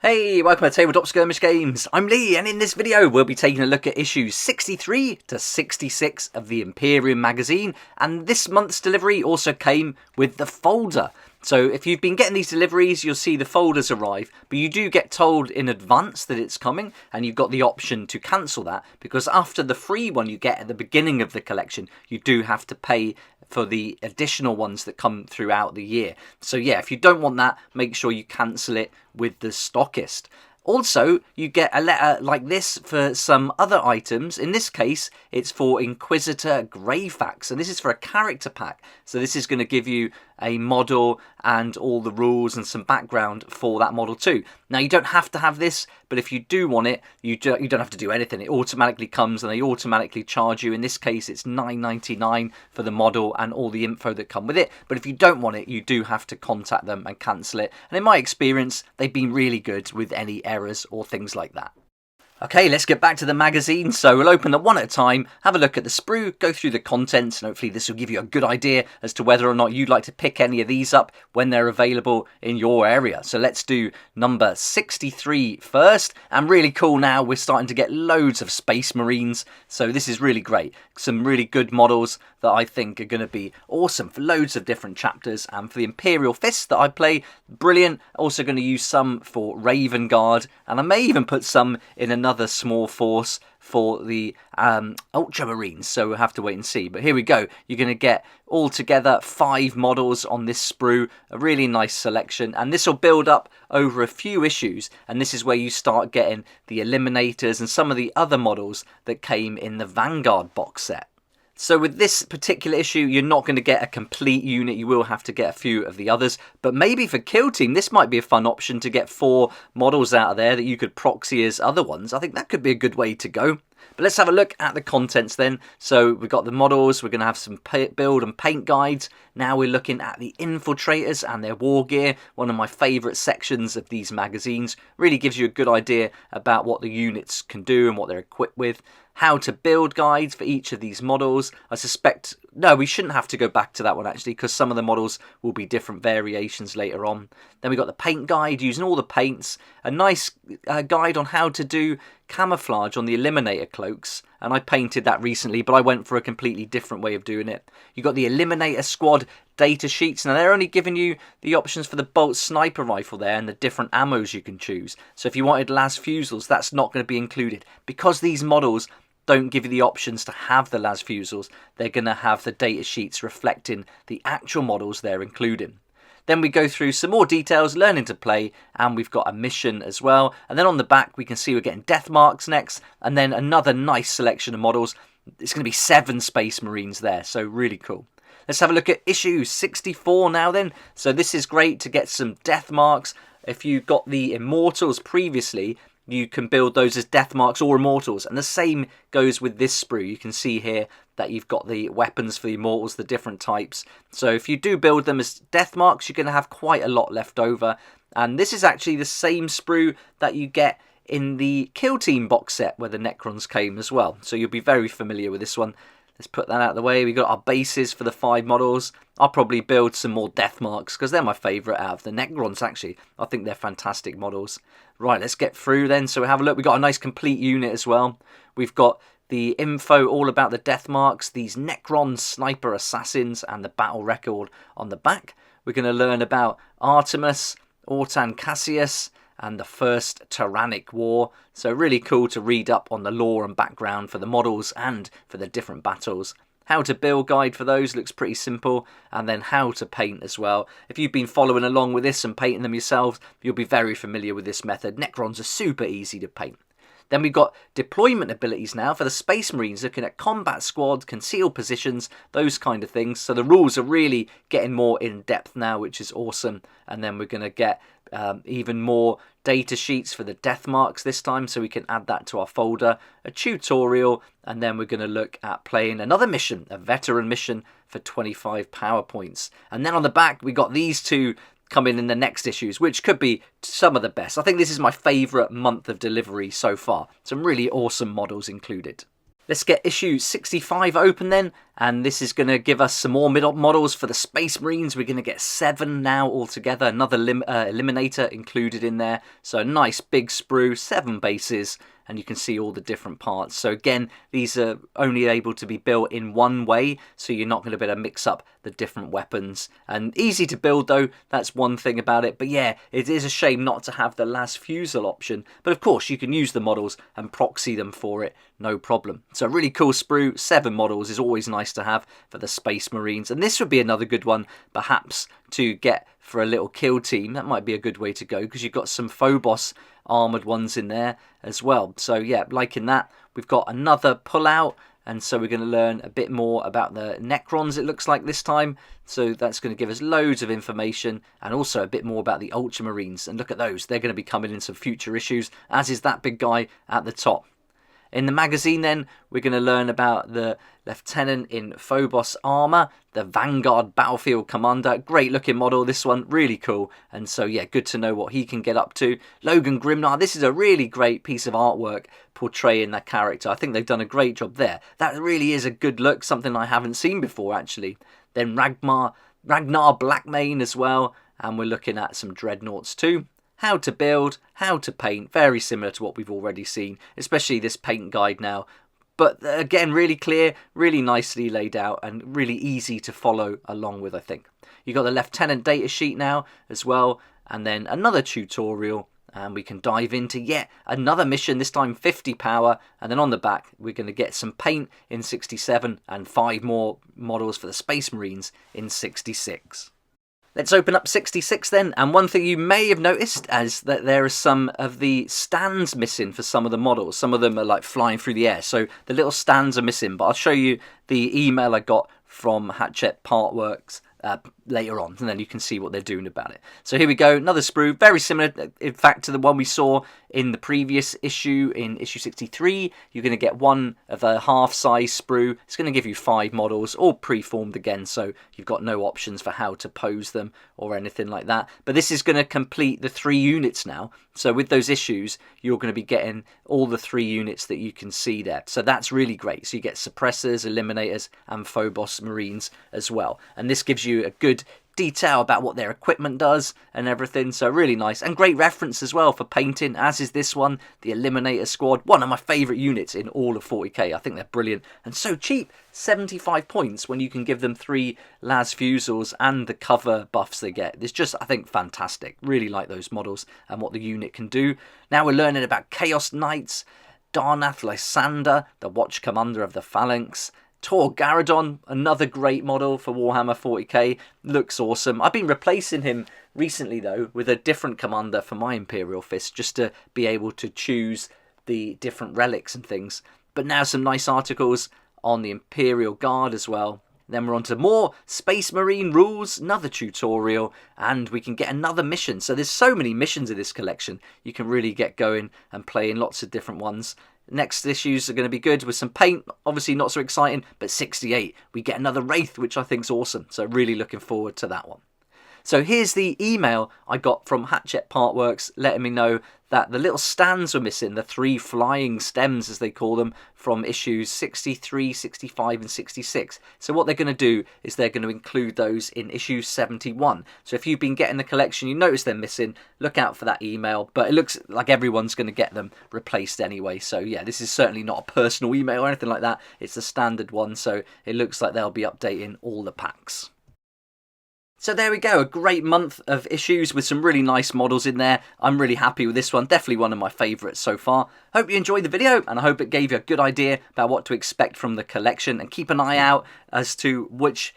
Hey, welcome to Tabletop Skirmish Games. I'm Lee, and in this video we'll be taking a look at issues 63 to 66 of the Imperium magazine, and this month's delivery also came with the folder. So if you've been getting these deliveries, you'll see the folders arrive, but you do get told in advance that it's coming, and you've got the option to cancel that, because after the free one you get at the beginning of the collection, you do have to pay for the additional ones that come throughout the year. So yeah, if you don't want that, make sure you cancel it with the stockist. Also, you get a letter like this for some other items. In this case, it's for Inquisitor Greyfax, and this is for a character pack. So this is going to give you a model and all the rules and some background for that model too. Now, you don't have to have this, but if you do want it, you don't have to do anything. It automatically comes and they automatically charge you. In this case, it's $9.99 for the model and all the info that come with it. But if you don't want it, you do have to contact them and cancel it. And in my experience, they've been really good with any errors or things like that. Okay, let's get back to the magazine. So we'll open them one at a time, have a look at the sprue, go through the contents, and hopefully this will give you a good idea as to whether or not you'd like to pick any of these up when they're available in your area. So let's do number 63 first. And really cool now, we're starting to get loads of Space Marines. So this is really great. Some really good models that I think are going to be awesome for loads of different chapters. And for the Imperial Fist that I play, brilliant. Also going to use some for Raven Guard, and I may even put some in another small force for the Ultramarines, so we'll have to wait and see. But here we go. You're going to get altogether 5 models on this sprue, a really nice selection, and this will build up over a few issues, and this is where you start getting the Eliminators and some of the other models that came in the Vanguard box set. So with this particular issue, you're not going to get a complete unit. You will have to get a few of the others. But maybe for Kill Team, this might be a fun option to get 4 models out of there that you could proxy as other ones. I think that could be a good way to go. But let's have a look at the contents then. So we've got the models. We're going to have some build and paint guides. Now we're looking at the Infiltrators and their war gear. One of my favourite sections of these magazines. Really gives you a good idea about what the units can do and what they're equipped with. How to build guides for each of these models. I suspect, no, we shouldn't have to go back to that one actually, because some of the models will be different variations later on. Then we got the paint guide using all the paints. A nice guide on how to do camouflage on the Eliminator cloaks, and I painted that recently, but I went for a completely different way of doing it. You got the Eliminator squad data sheets. Now they're only giving you the options for the bolt sniper rifle there and the different ammos you can choose. So if you wanted las fusils, that's not going to be included, because these models don't give you the options to have the las fusils. They're going to have the data sheets reflecting the actual models they're including. Then we go through some more details, learning to play, and we've got a mission as well. And then on the back, we can see we're getting death marks next, and then another nice selection of models. It's going to be 7 Space Marines there, so really cool. Let's have a look at issue 64 now then. So this is great to get some death marks. If you got the Immortals previously, you can build those as death marks or immortals, and the same goes with this sprue. You can see here that you've got the weapons for the immortals, the different types. So if you do build them as death marks, you're going to have quite a lot left over. And this is actually the same sprue that you get in the Kill Team box set where the Necrons came as well. So you'll be very familiar with this one. Let's put that out of the way. We've got our bases for the 5 models. I'll probably build some more death marks because they're my favourite out of the Necrons actually. I think they're fantastic models. Right, let's get through then. So we have a look. We've got a nice complete unit as well. We've got the info all about the death marks, these Necron sniper assassins, and the battle record on the back. We're going to learn about Artemis, Ortan Cassius, and the First Tyrannic War. So really cool to read up on the lore and background for the models and for the different battles. How to build guide for those looks pretty simple, and then how to paint as well. If you've been following along with this and painting them yourselves, you'll be very familiar with this method. Necrons are super easy to paint. Then we've got deployment abilities now for the Space Marines, looking at combat squad, concealed positions, those kind of things. So the rules are really getting more in depth now, which is awesome. And then we're going to get even more data sheets for the death marks this time, so we can add that to our folder, a tutorial, and then we're going to look at playing another mission, a veteran mission for 25 power points. And then on the back, we got these 2 coming in the next issues, which could be some of the best. I think this is my favourite month of delivery so far. Some really awesome models included. Let's get issue 65 open then, and this is going to give us some more models for the Space Marines. We're going to get 7 now altogether, another Eliminator included in there. So nice big sprue, 7 bases, and you can see all the different parts. So again, these are only able to be built in one way, so you're not going to be able to mix up the different weapons. And easy to build though, that's one thing about it. But yeah, it is a shame not to have the las fusel option. But of course, you can use the models and proxy them for it, no problem. So really cool sprue, 7 models is always nice to have for the Space Marines. And this would be another good one, perhaps, to get for a little kill team. That might be a good way to go, because you've got some Phobos armoured ones in there as well. So yeah, liking that. We've got another pull out, and so we're going to learn a bit more about the Necrons, it looks like this time. So that's going to give us loads of information, and also a bit more about the Ultramarines. And look at those, they're going to be coming in some future issues, as is that big guy at the top. In the magazine then, we're going to learn about the Lieutenant in Phobos armour, the Vanguard Battlefield Commander. Great looking model, this one, really cool. And so yeah, good to know what he can get up to. Logan Grimnar, this is a really great piece of artwork portraying that character. I think they've done a great job there. That really is a good look, something I haven't seen before actually. Then Ragnar Blackmane as well, and we're looking at some Dreadnoughts too. How to build, how to paint, very similar to what we've already seen, especially this paint guide now. But again, really clear, really nicely laid out, and really easy to follow along with, I think. You've got the Lieutenant data sheet now as well, and then another tutorial, and we can dive into yet another mission, this time 50 power, and then on the back we're going to get some paint in 67 and 5 more models for the Space Marines in 66. Let's open up 66 then, and one thing you may have noticed is that there are some of the stands missing for some of the models. Some of them are like flying through the air, so the little stands are missing, but I'll show you the email I got from Hatchet Partworks later on, and then you can see what they're doing about it. So here we go, another sprue, very similar in fact to the one we saw in the previous issue, in issue 63. You're going to get one of a half-size sprue. It's going to give you 5 models, all pre-formed again, so you've got no options for how to pose them or anything like that. But this is going to complete the 3 units now, so with those issues you're going to be getting all the 3 units that you can see there. So that's really great. So you get suppressors, eliminators, and Phobos Marines as well, and this gives you a good detail about what their equipment does and everything, so really nice, and great reference as well for painting, as is this one, the Eliminator Squad, one of my favourite units in all of 40k. I think they're brilliant and so cheap, 75 points when you can give them 3 las fusels and the cover buffs they get. It's just, I think, fantastic. Really like those models and what the unit can do. Now we're learning about Chaos Knights, Darnath Lysander, the Watch Commander of the Phalanx, Tor Garadon, another great model for Warhammer 40k, looks awesome. I've been replacing him recently though with a different commander for my Imperial Fist, just to be able to choose the different relics and things. But now some nice articles on the Imperial Guard as well. Then we're on to more Space Marine rules, another tutorial, and we can get another mission. So there's so many missions in this collection, you can really get going and play in lots of different ones. Next issues are going to be good with some paint, obviously not so exciting, but 68, we get another Wraith, which I think is awesome, so really looking forward to that one. So here's the email I got from Hatchet Partworks letting me know that the little stands were missing, the 3 flying stems as they call them, from issues 63, 65 and 66. So what they're going to do is they're going to include those in issue 71. So if you've been getting the collection, you notice they're missing, look out for that email. But it looks like everyone's going to get them replaced anyway. So yeah, this is certainly not a personal email or anything like that. It's a standard one, so it looks like they'll be updating all the packs. So there we go, a great month of issues with some really nice models in there. I'm really happy with this one, definitely one of my favourites so far. Hope you enjoyed the video, and I hope it gave you a good idea about what to expect from the collection, and keep an eye out as to which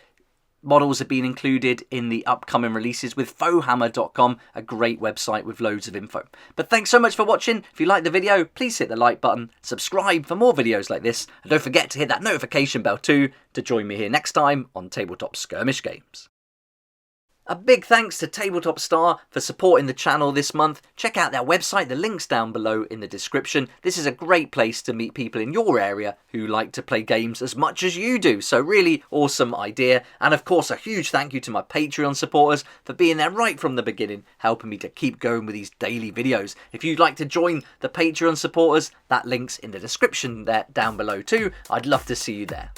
models have been included in the upcoming releases with fohammer.com, a great website with loads of info. But thanks so much for watching. If you liked the video, please hit the like button, subscribe for more videos like this, and don't forget to hit that notification bell too to join me here next time on Tabletop Skirmish Games. A big thanks to Tabletop Star for supporting the channel this month. Check out their website, the link's down below in the description. This is a great place to meet people in your area who like to play games as much as you do, so really awesome idea. And of course a huge thank you to my Patreon supporters for being there right from the beginning, helping me to keep going with these daily videos. If you'd like to join the Patreon supporters, that link's in the description there down below too. I'd love to see you there.